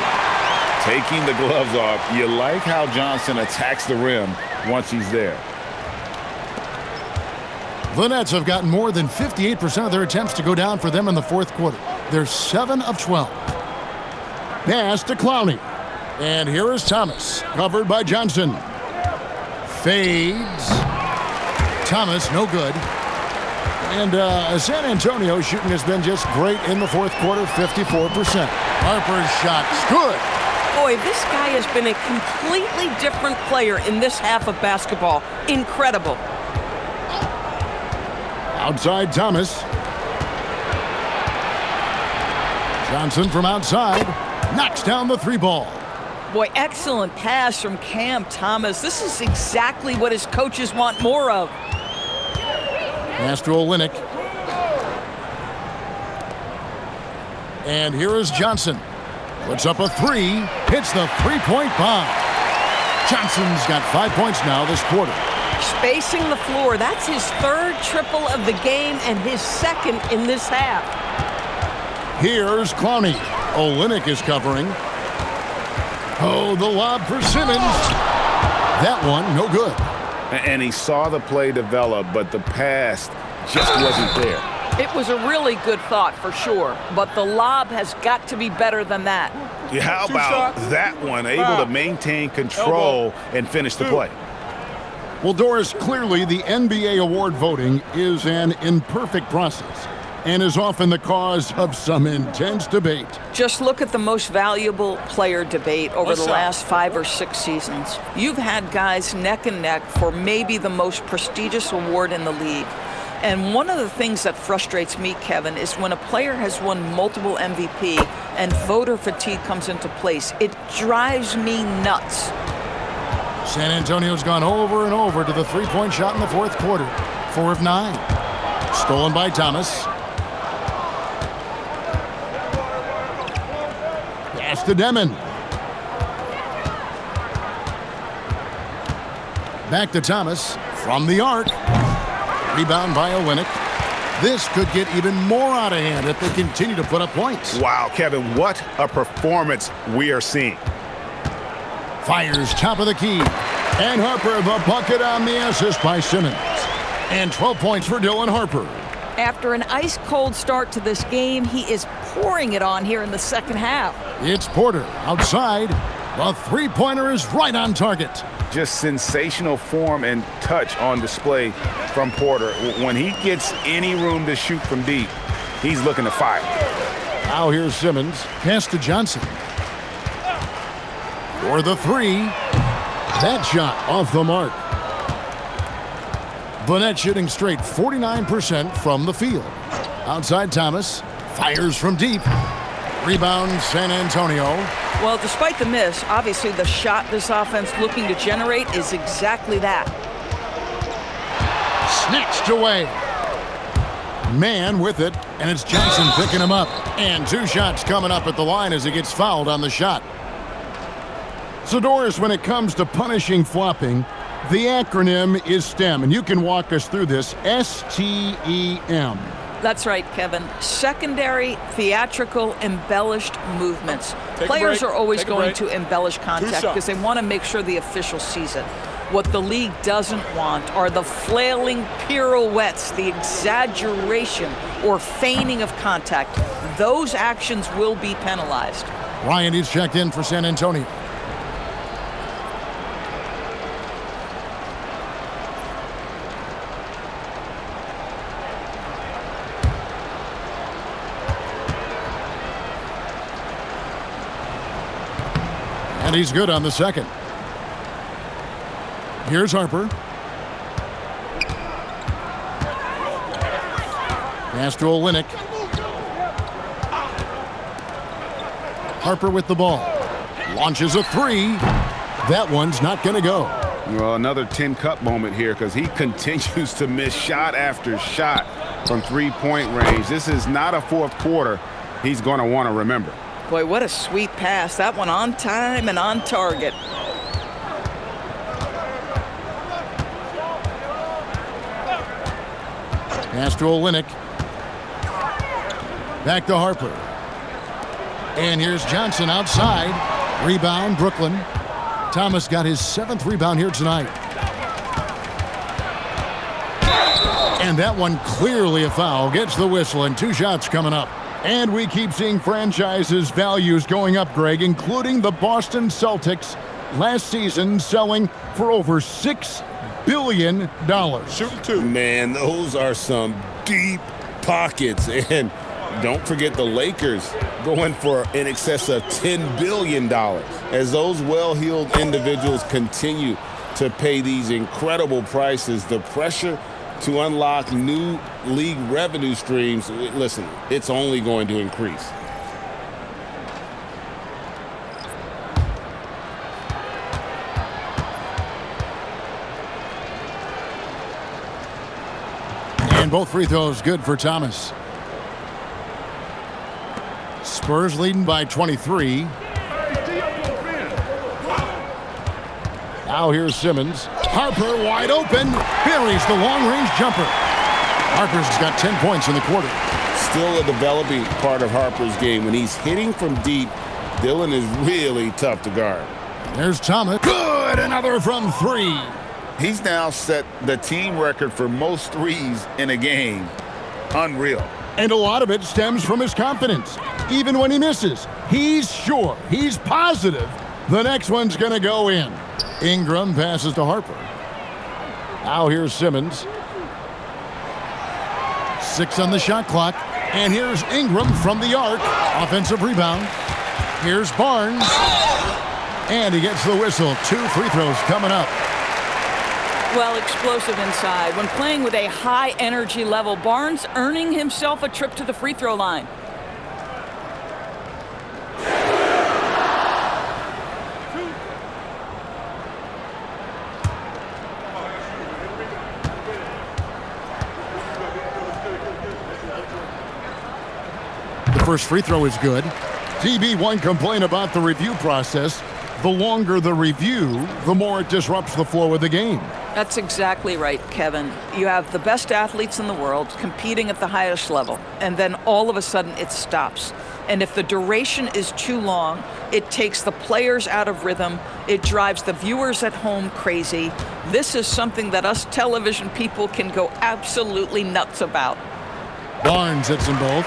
Taking the gloves off. You like how Johnson attacks the rim once he's there. The Nets have gotten more than 58% of their attempts to go down for them in the fourth quarter. They're 7 of 12. Pass to Clowney. And here is Thomas, covered by Johnson. Fades. Thomas, no good. And San Antonio shooting has been just great in the fourth quarter, 54%. Harper's shot's good. Boy, this guy has been a completely different player in this half of basketball. Incredible. Outside Thomas. Johnson from outside knocks down the three ball. Boy, excellent pass from Cam Thomas. This is exactly what his coaches want more of. Pass to Olynyk. And here is Johnson. Puts up a three. Hits the three-point bomb. Johnson's got 5 points now this quarter. Spacing the floor. That's his third triple of the game and his second in this half. Here's Clowney. Olynyk is covering. Oh, the lob for Simmons. That one, no good. And he saw the play develop, but the pass just wasn't there. It was a really good thought for sure, but the lob has got to be better than that. Yeah, how about that one? Able to maintain control and finish the play. Well, Doris, clearly the NBA award voting is an imperfect process and is often the cause of some intense debate. Just look at the most valuable player debate over the last 5 or 6 seasons. You've had guys neck and neck for maybe the most prestigious award in the league. And one of the things that frustrates me, Kevin, is when a player has won multiple MVP and voter fatigue comes into place. It drives me nuts. San Antonio's gone over and over to the three-point shot in the fourth quarter. 4 of 9. Stolen by Thomas. Pass to Demon. Back to Thomas from the arc. Rebound by Olynyk. This could get even more out of hand if they continue to put up points. Wow, Kevin, what a performance we are seeing. Fires top of the key. And Harper the bucket on the assist by Simmons. And 12 points for Dylan Harper. After an ice-cold start to this game, he is pouring it on here in the second half. It's Porter outside. The three-pointer is right on target. Just sensational form and touch on display from Porter. When he gets any room to shoot from deep, he's looking to fire. Now here's Simmons. Pass to Johnson. For the three. That shot off the mark. The Nets shooting straight 49% from the field. Outside Thomas. Fires from deep. Rebound San Antonio. Well, despite the miss, obviously the shot this offense looking to generate is exactly that. Snatched away. Man with it, and it's Johnson picking him up. And 2 shots coming up at the line as he gets fouled on the shot. So, Doris, when it comes to punishing flopping, the acronym is STEM, and you can walk us through this. STEM. That's right, Kevin. Secondary, theatrical, embellished movements. Players are always going to embellish contact because they want to make sure the official sees it. What the league doesn't want are the flailing pirouettes, the exaggeration or feigning of contact. Those actions will be penalized. Ryan is checked in for San Antonio. And he's good on the second. Here's Harper. Pass to Olynyk. Harper with the ball. Launches a three. That one's not going to go. Well, another tin cup moment here because he continues to miss shot after shot from three-point range. This is not a fourth quarter he's going to want to remember. Boy, what a sweet pass. That one on time and on target. Pass to Olynyk. Back to Harper. And here's Johnson outside. Rebound, Brooklyn. Thomas got his 7th rebound here tonight. And that one clearly a foul. Gets the whistle, and 2 shots coming up. And we keep seeing franchises' values going up, Greg, including the Boston Celtics last season selling for over $6 billion. Shooting 2. Man, those are some deep pockets. And don't forget the Lakers going for in excess of $10 billion. As those well-heeled individuals continue to pay these incredible prices, the pressure to unlock new league revenue streams, listen, it's only going to increase. And both free throws good for Thomas. Spurs leading by 23. Now here's Simmons. Harper wide open. Buries the long-range jumper. Harper's got 10 points in the quarter. Still a developing part of Harper's game. When he's hitting from deep, Dillon is really tough to guard. There's Thomas. Good! Another from 3. He's now set the team record for most threes in a game. Unreal. And a lot of it stems from his confidence. Even when he misses, he's sure, he's positive the next one's going to go in. Ingram passes to Harper. Now here's Simmons. 6 on the shot clock. And here's Ingram from the arc. Offensive rebound. Here's Barnes. And he gets the whistle. 2 free throws coming up. Well, explosive inside. When playing with a high energy level, Barnes earning himself a trip to the free throw line. The first free throw is good. TB1 complain about the review process. The longer the review, the more it disrupts the flow of the game. That's exactly right, Kevin. You have the best athletes in the world competing at the highest level, and then all of a sudden it stops. And if the duration is too long, it takes the players out of rhythm. It drives the viewers at home crazy. This is something that us television people can go absolutely nuts about. Barnes hits them both.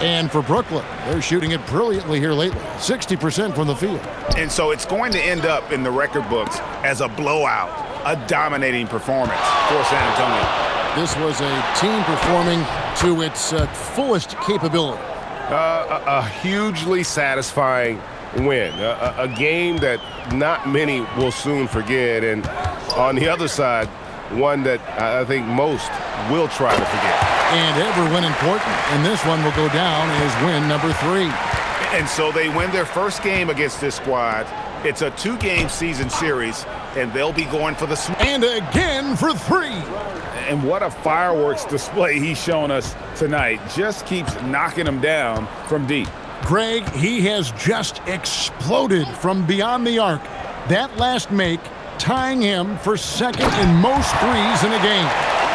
And for Brooklyn, they're shooting it brilliantly here lately. 60% from the field. And so it's going to end up in the record books as a blowout, a dominating performance for San Antonio. This was a team performing to its fullest capability. A hugely satisfying win. A game that not many will soon forget. And on the other side, one that I think most will try to forget. And every win important, and this one will go down as win number 3. And so they win their first game against this squad. It's a 2-game season series, and they'll be going for the and again for 3. And what a fireworks display he's shown us tonight. Just keeps knocking them down from deep. Greg, he has just exploded from beyond the arc. That last make tying him for second in most threes in a game.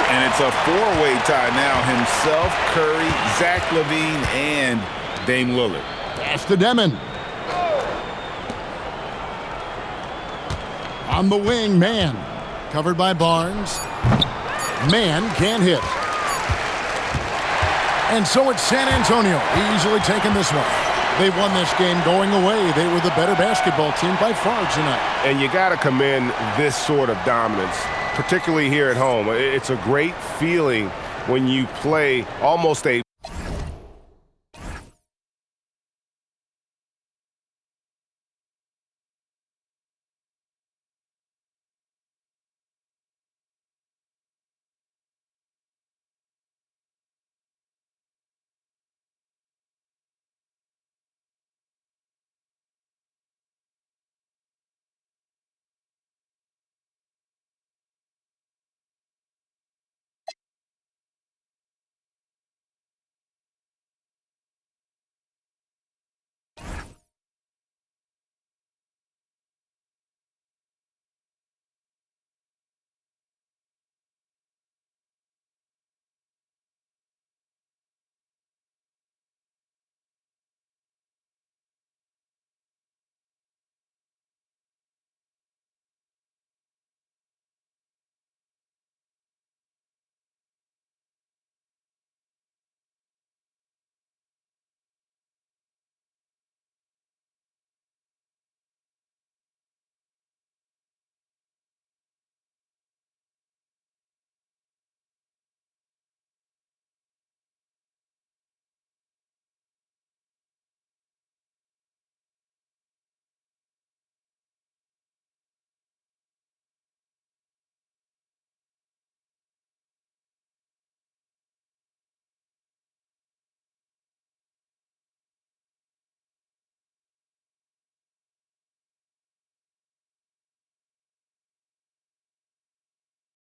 And it's a 4-way tie now. Himself, Curry, Zach LaVine, and Dame Lillard. Pass to Demon. On the wing, Mann. Covered by Barnes. Mann can't hit. And so it's San Antonio easily taking this one. They won this game going away. They were the better basketball team by far tonight. And you got to commend this sort of dominance, particularly here at home. It's a great feeling when you play almost a